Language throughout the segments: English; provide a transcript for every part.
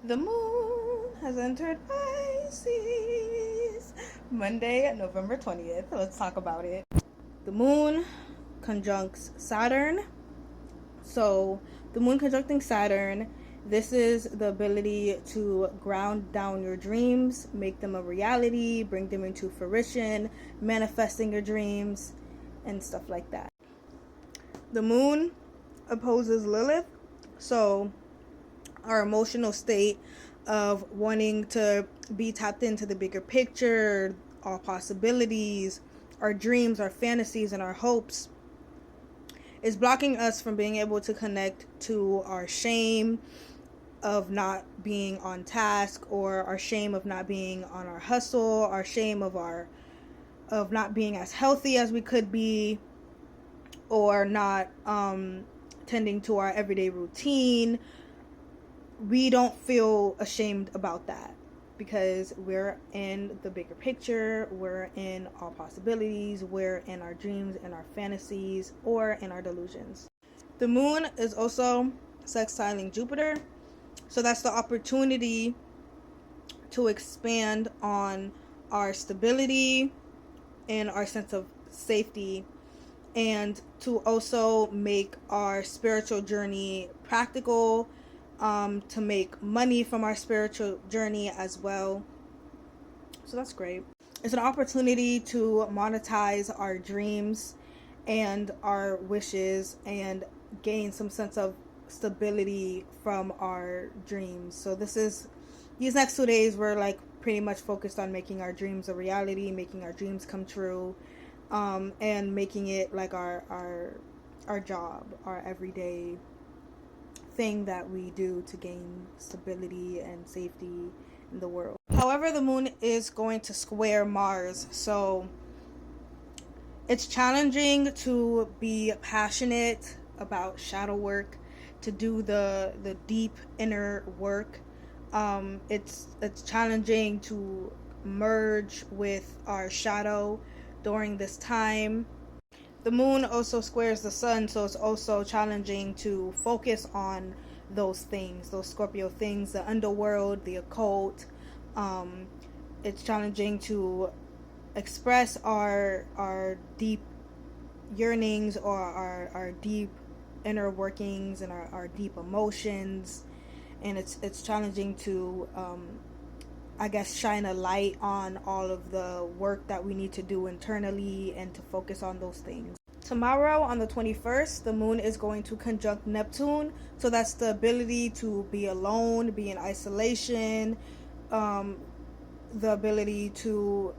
The moon has entered Pisces. Monday, November 20th. Let's talk about it. The moon conjuncts Saturn. So, the moon conjuncting Saturn, this is the ability to ground down your dreams, make them a reality, bring them into fruition, manifesting your dreams, and stuff like that. The moon opposes Lilith. So, our emotional state of wanting to be tapped into the bigger picture, all possibilities, our dreams, our fantasies, and our hopes is blocking us from being able to connect to our shame of not being on task, or our shame of not being on our hustle, our shame of not being as healthy as we could be, or not tending to our everyday routine. We don't feel ashamed about that because we're in the bigger picture, we're in all possibilities, we're in our dreams and our fantasies, or in our delusions. The moon is also sextiling Jupiter, so that's the opportunity to expand on our stability and our sense of safety, and to also make our spiritual journey practical, to make money from our spiritual journey as well. So that's great. It's an opportunity to monetize our dreams and our wishes and gain some sense of stability from our dreams. So these next 2 days we're like pretty much focused on making our dreams a reality, making our dreams come true, and making it like our job, our everyday thing that we do to gain stability and safety in the world. However, the moon is going to square Mars, so it's challenging to be passionate about shadow work, to do the deep inner work. It's challenging to merge with our shadow during this time. The moon also squares the sun, so it's also challenging to focus on those things, those Scorpio things, the underworld, the occult. It's challenging to express our deep yearnings, or our deep inner workings, and our deep emotions. And it's challenging to shine a light on all of the work that we need to do internally and to focus on those things. Tomorrow on the 21st, the moon is going to conjunct Neptune. So that's the ability to be alone, be in isolation, the ability to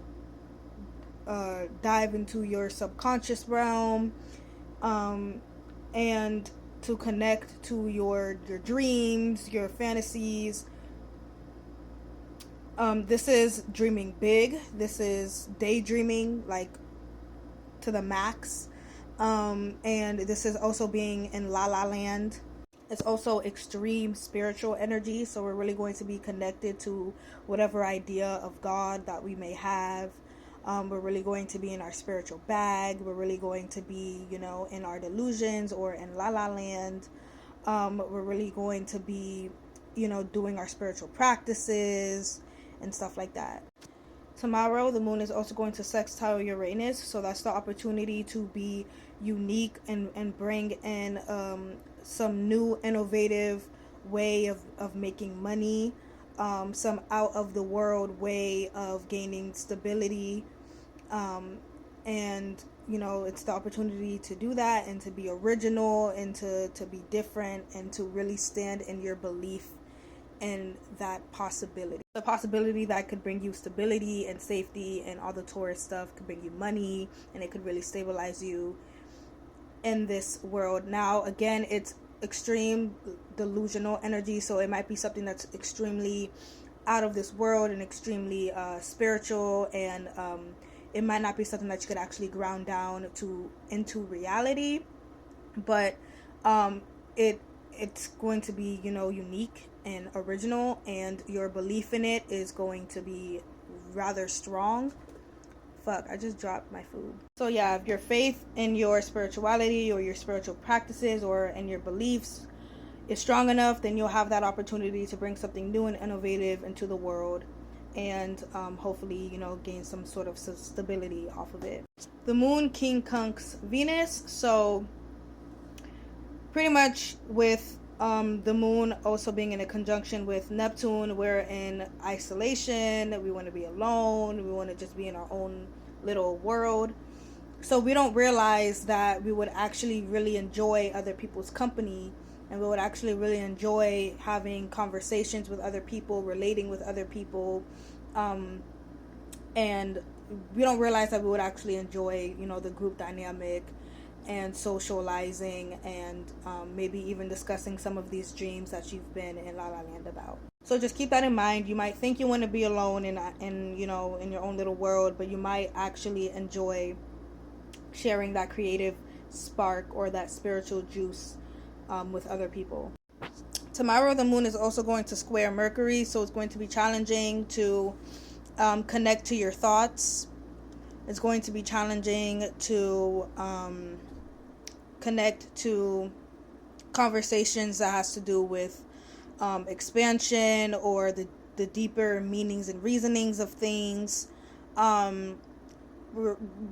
dive into your subconscious realm, and to connect to your dreams, your fantasies. This is dreaming big. This is daydreaming, like, to the max. And this is also being in La La Land. It's also extreme spiritual energy, so we're really going to be connected to whatever idea of God that we may have. We're really going to be in our spiritual bag. We're really going to be, in our delusions or in La La Land. We're really going to be, doing our spiritual practices and stuff like that. Tomorrow, the moon is also going to sextile Uranus, so that's the opportunity to be unique and bring in some new innovative way of making money, some out of the world way of gaining stability, and it's the opportunity to do that and to be original and to be different and to really stand in your belief in that possibility. The possibility that could bring you stability and safety, and all the Taurus stuff could bring you money, and it could really stabilize you in this world. Now, again, it's extreme delusional energy, so it might be something that's extremely out of this world and extremely spiritual, and it might not be something that you could actually ground down into reality, but it's going to be, unique and original, and your belief in it is going to be rather strong. Fuck, I just dropped my food. So yeah, if your faith in your spirituality or your spiritual practices or in your beliefs is strong enough, then you'll have that opportunity to bring something new and innovative into the world, and hopefully, gain some sort of stability off of it. The moon quincunx Venus, so pretty much with the moon also being in a conjunction with Neptune, we're in isolation, we want to be alone, we want to just be in our own little world. So we don't realize that we would actually really enjoy other people's company, and we would actually really enjoy having conversations with other people, relating with other people, and we don't realize that we would actually enjoy, the group dynamic and socializing, and maybe even discussing some of these dreams that you've been in La La Land about. So just keep that in mind. You might think you want to be alone in your own little world, but you might actually enjoy sharing that creative spark or that spiritual juice with other people. Tomorrow the moon is also going to square Mercury, so it's going to be challenging to connect to your thoughts. It's going to be challenging to connect to conversations that has to do with expansion or the deeper meanings and reasonings of things.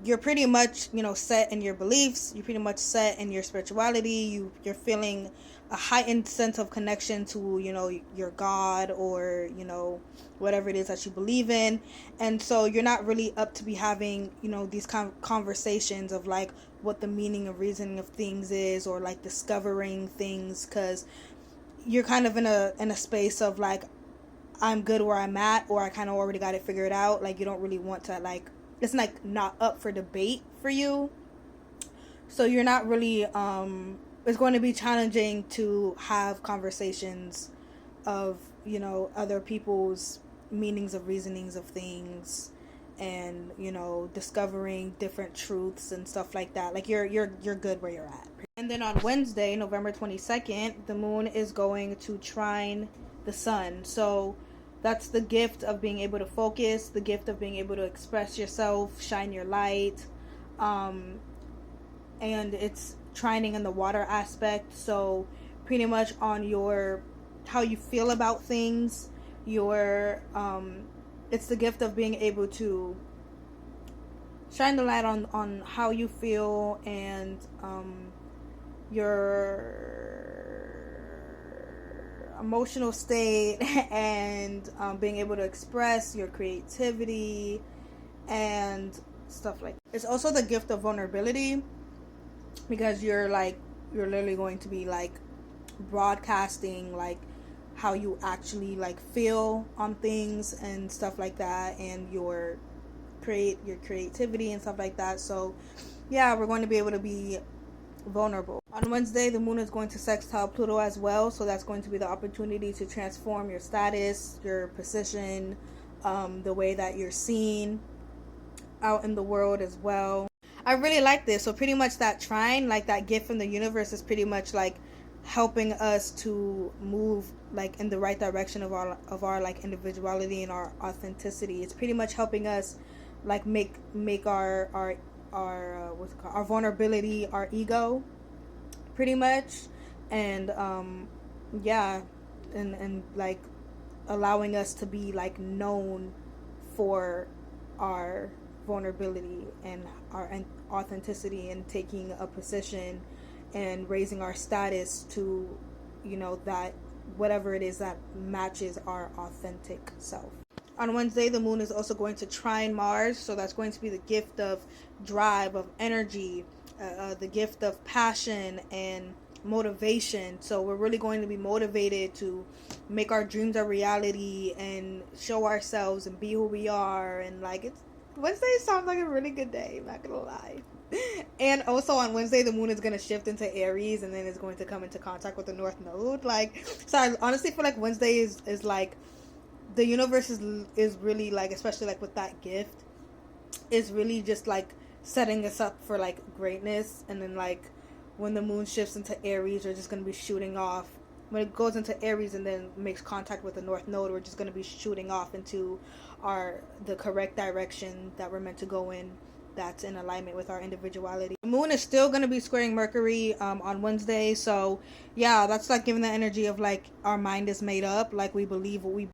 You're pretty much set in your beliefs, you're pretty much set in your spirituality, you're feeling a heightened sense of connection to your God, or whatever it is that you believe in. And so you're not really up to be having these conversations of like what the meaning and reasoning of things is, or like discovering things, because you're kind of in a space of like, I'm good where I'm at, or I kind of already got it figured out. Like, you don't really want to, like, it's like not up for debate for you. So you're not really it's going to be challenging to have conversations of other people's meanings of reasonings of things, and discovering different truths and stuff like that. Like, you're good where you're at. And then on Wednesday, November 22nd, the moon is going to trine the sun. So that's the gift of being able to focus, the gift of being able to express yourself, shine your light. And it's trining in the water aspect. So pretty much on your, how you feel about things, your, it's the gift of being able to shine the light on how you feel, and your emotional state, and being able to express your creativity and stuff like that. It's also the gift of vulnerability, because you're literally going to be like broadcasting like how you actually like feel on things and stuff like that, and your creativity and stuff like that. So yeah, we're going to be able to be vulnerable. On Wednesday, the moon is going to sextile Pluto as well, so that's going to be the opportunity to transform your status, your position, the way that you're seen out in the world as well. I really like this. So pretty much that trine, like that gift from the universe, is pretty much like helping us to move like in the right direction of our like individuality and our authenticity. It's pretty much helping us like make our what's it called, our vulnerability our ego, pretty much. And yeah, and like allowing us to be like known for our vulnerability and our authenticity, and taking a position and raising our status to that whatever it is that matches our authentic self. On Wednesday, the moon is also going to trine Mars, so that's going to be the gift of drive, of energy, the gift of passion and motivation. So we're really going to be motivated to make our dreams a reality and show ourselves and be who we are. And like, it's Wednesday sounds like a really good day, I'm not gonna lie. And also on Wednesday, the moon is going to shift into Aries, and then it's going to come into contact with the North Node. Like, so I honestly feel like Wednesday is like, the universe is really like, especially like with that gift, is really just like setting us up for like greatness. And then like when the moon shifts into Aries, we're just going to be shooting off. When it goes into Aries and then makes contact with the North Node, we're just going to be shooting off into the correct direction that we're meant to go in that's in alignment with our individuality. The moon is still going to be squaring Mercury on Wednesday, so yeah, that's like giving the energy of like our mind is made up, like we believe what we